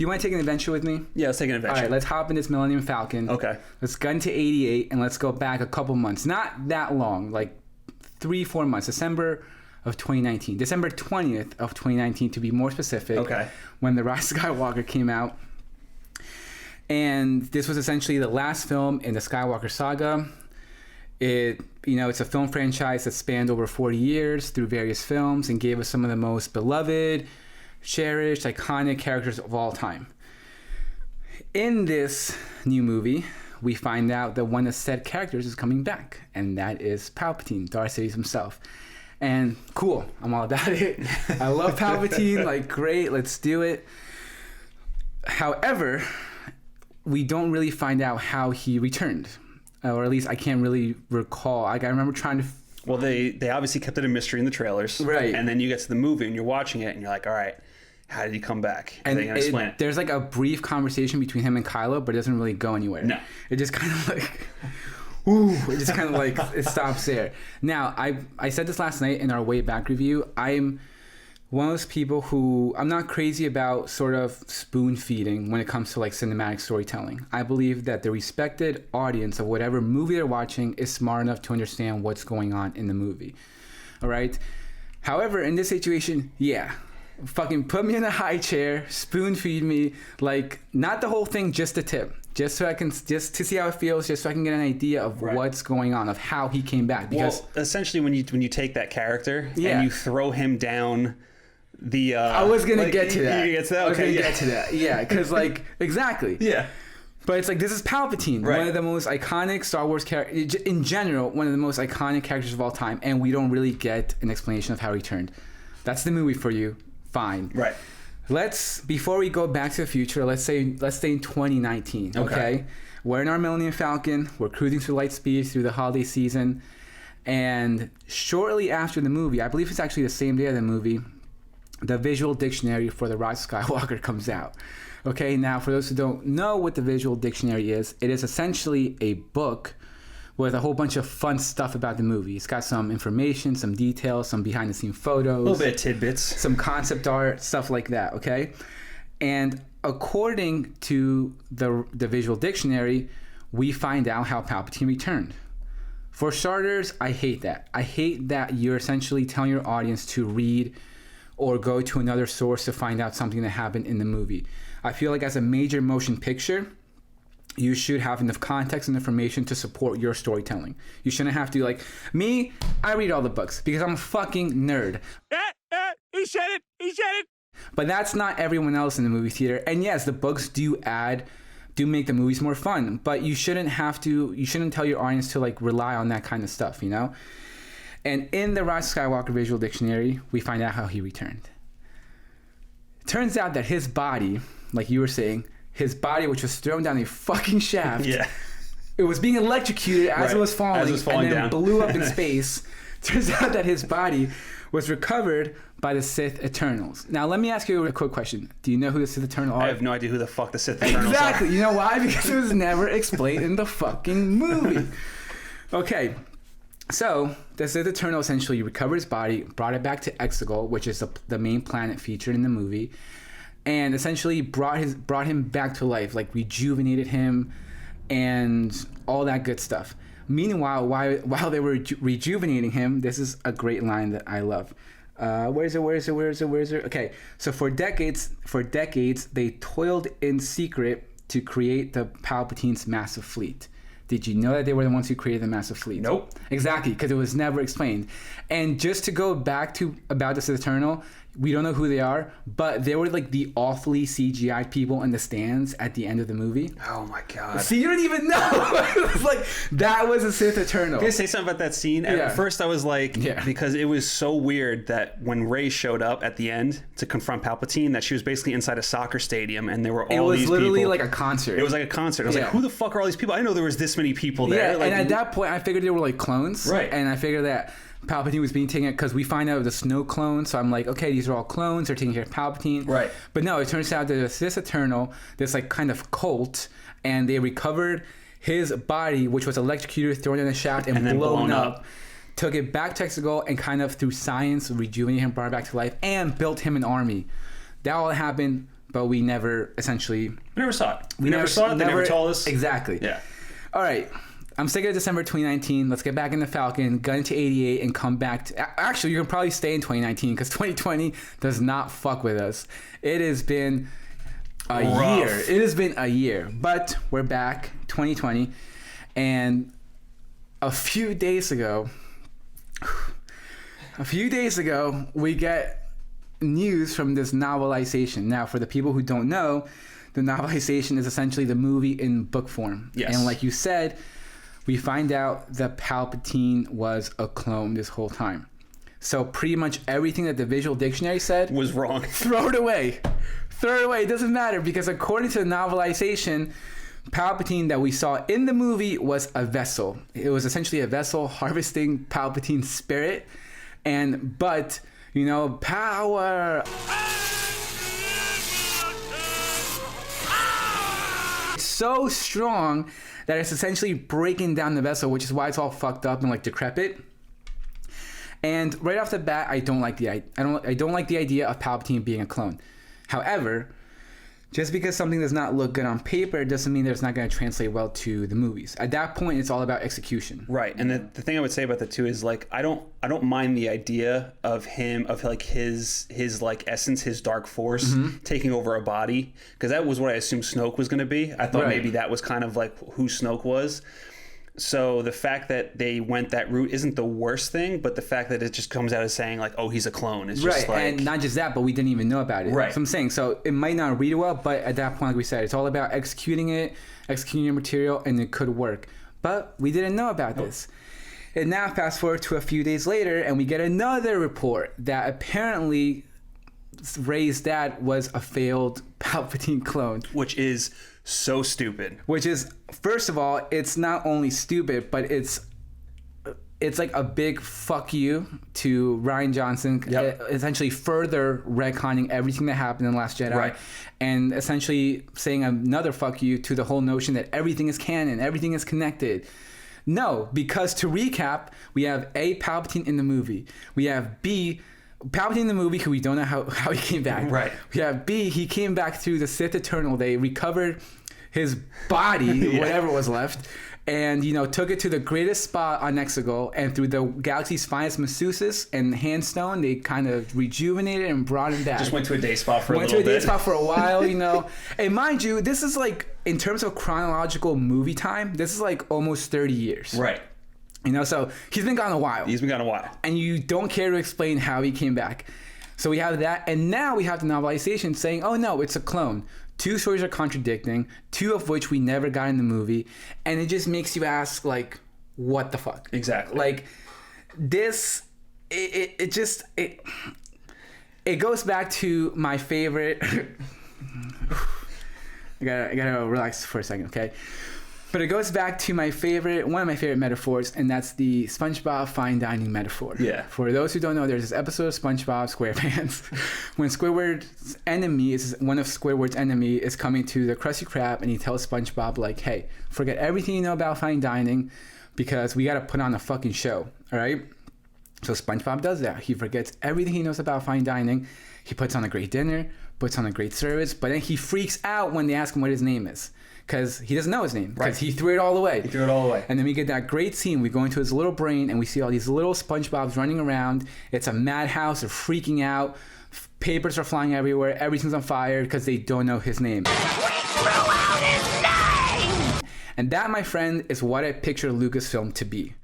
you want to take an adventure with me? Yeah, let's take an adventure. All right, let's hop in this Millennium Falcon. Okay. Let's go into 88 and let's go back a couple months. Not that long, like 3-4 months. December of 2019. December 20th of 2019 to be more specific. Okay. When The Rise of Skywalker came out. And this was essentially the last film in the Skywalker saga. It's a film franchise that spanned over 40 years through various films and gave us some of the most beloved, cherished, iconic characters of all time. In this new movie, we find out that one of said characters is coming back, and that is Palpatine, Darth Sidious himself. And cool, I'm all about it. I love Palpatine, like great, let's do it. However, we don't really find out how he returned. Or at least I can't really recall. Like, I remember trying to... Well, they obviously kept it a mystery in the trailers. Right. And then you get to the movie and you're watching it and you're like, all right, how did he come back? And they gonna explain it? There's like a brief conversation between him and Kylo, but it doesn't really go anywhere. No. It just kind of like... Ooh, it just kind of like, it stops there. Now, I said this last night in our Way Back review. I'm one of those people who, I'm not crazy about sort of spoon feeding when it comes to like cinematic storytelling. I believe that the respected audience of whatever movie they're watching is smart enough to understand what's going on in the movie. All right. However, in this situation, yeah, fucking put me in a high chair, spoon feed me, like not the whole thing, just the tip. Just to see how it feels, just so I can get an idea of what's going on, of how he came back. Because essentially, when you take that character and you throw him down the... I was going to get to that. You get to that? I was going to get to that. Yeah, because like, exactly. Yeah. But it's like, this is Palpatine, one of the most iconic Star Wars characters, in general, one of the most iconic characters of all time, and we don't really get an explanation of how he turned. That's the movie for you. Fine. Right. Before we go back to the future, let's stay in 2019, okay? We're in our Millennium Falcon, we're cruising through light speed through the holiday season, and shortly after the movie, I believe it's actually the same day of the movie, the visual dictionary for The Rise of Skywalker comes out. Okay, now for those who don't know what the visual dictionary is, it is essentially a book with a whole bunch of fun stuff about the movie. It's got some information, some details, some behind-the-scenes photos. A little bit of tidbits. Some concept art, stuff like that, okay? And according to the visual dictionary, we find out how Palpatine returned. For starters, I hate that. I hate that you're essentially telling your audience to read or go to another source to find out something that happened in the movie. I feel like as a major motion picture, you should have enough context and information to support your storytelling. You shouldn't have to, like, me, I read all the books because I'm a fucking nerd. He said it! But that's not everyone else in the movie theater. And yes, the books do make the movies more fun, but you shouldn't tell your audience to like rely on that kind of stuff, you know? And in the Rise of Skywalker visual dictionary, we find out how he returned. It turns out that his body, like you were saying, his body, which was thrown down a fucking shaft, it was being electrocuted as it was falling, and then down. Blew up in space. Turns out that his body was recovered by the Sith Eternals. Now, let me ask you a quick question. Do you know who the Sith Eternals are? I have no idea who the fuck the Sith Eternals are. Exactly. You know why? Because it was never explained in the fucking movie. Okay. So, the Sith Eternal essentially recovered his body, brought it back to Exegol, which is the main planet featured in the movie, and essentially brought him back to life, like rejuvenated him and all that good stuff. Meanwhile, while they were rejuvenating him, this is a great line that I love. Where is it? Okay, so for decades, they toiled in secret to create the Palpatine's massive fleet. Did you know that they were the ones who created the massive fleet? Nope. Exactly, because it was never explained. And just to go back to about the Sith Eternal, we don't know who they are, but they were like the awfully CGI people in the stands at the end of the movie. Oh my god. See, you don't even know. It was like, that was a Sith Eternal. Can I say something about that scene? At first I was like, because it was so weird that when Rey showed up at the end to confront Palpatine, that she was basically inside a soccer stadium and there were all these people. It was literally like a concert. It was like a concert. I was like, who the fuck are all these people? I didn't know there was this many people there. Yeah, like, and at that point I figured they were like clones. Right. And I figured that Palpatine was being taken, because we find out it was a snow clone, so I'm like, okay, these are all clones, they're taking care of Palpatine. Right. But no, it turns out that it's this Eternal, this like kind of cult, and they recovered his body, which was electrocuted, thrown in a shaft, and blown up. Took it back to Exegol and kind of through science rejuvenated him, brought him back to life, and built him an army. That all happened but we never essentially... We never saw it. We never saw it. They never told us. Exactly. Yeah. All right. I'm sick of December 2019. Let's get back in the Falcon, gun into 88, and come back to... Actually, you can probably stay in 2019 because 2020 does not fuck with us. It has been a year. It has been a year. But we're back, 2020. And a few days ago, we get news from this novelization. Now, for the people who don't know, the novelization is essentially the movie in book form. Yes. And like you said... we find out that Palpatine was a clone this whole time. So pretty much everything that the visual dictionary said... was wrong. Throw it away. Throw it away. It doesn't matter because according to the novelization, Palpatine that we saw in the movie was a vessel. It was essentially a vessel harvesting Palpatine's spirit. But, you know, power... so strong that it's essentially breaking down the vessel, which is why it's all fucked up and like decrepit. And right off the bat, I don't like the idea of Palpatine being a clone. However, just because something does not look good on paper doesn't mean that it's not going to translate well to the movies. At that point, it's all about execution. Right. And the thing I would say about that too is like I don't mind the idea of him of like his like essence, his dark force taking over a body, because that was what I assumed Snoke was going to be. I thought maybe that was kind of like who Snoke was. So the fact that they went that route isn't the worst thing, but the fact that it just comes out as saying like, oh, he's a clone is just like... And not just that, but we didn't even know about it. Right. So I'm saying, so it might not read well, but at that point, like we said, it's all about executing your material, and it could work. But we didn't know about this. And now fast forward to a few days later, and we get another report that apparently Rey's dad was a failed Palpatine clone. Which is so stupid. Which is, first of all, it's not only stupid, but it's like a big fuck you to Rian Johnson, essentially further retconning everything that happened in The Last Jedi, and essentially saying another fuck you to the whole notion that everything is canon, everything is connected. No, because to recap, we have A, Palpatine in the movie. We have B, Palpatine in the movie, who we don't know how he came back. Right. We have B, he came back through the Sith Eternal. They recovered his body, whatever was left, and, you know, took it to the greatest spot on Exegol, and through the galaxy's finest masseuses and Handstone, they kind of rejuvenated and brought him back. Just went to a day spot for a little bit. Went to a day spot for a while, you know. And mind you, this is like, in terms of chronological movie time, this is like almost 30 years. Right. You know, so he's been gone a while. And you don't care to explain how he came back. So we have that, and now we have the novelization saying, oh no, it's a clone. Two stories are contradicting, two of which we never got in the movie, and it just makes you ask, like, what the fuck? Exactly. Like, this, it goes back to my favorite... I gotta relax for a second, okay? But it goes back to one of my favorite metaphors, and that's the SpongeBob fine dining metaphor. Yeah. For those who don't know, there's this episode of SpongeBob SquarePants when one of Squidward's enemy is coming to the Krusty Krab, and he tells SpongeBob, like, hey, forget everything you know about fine dining because we got to put on a fucking show, all right? So SpongeBob does that. He forgets everything he knows about fine dining. He puts on a great dinner, puts on a great service, but then he freaks out when they ask him what his name is. Because he doesn't know his name. Because he threw it all away. And then we get that great scene. We go into his little brain and we see all these little SpongeBobs running around. It's a madhouse. They're freaking out. Papers are flying everywhere. Everything's on fire because they don't know his name. We threw out his name! And that, my friend, is what I picture Lucasfilm to be.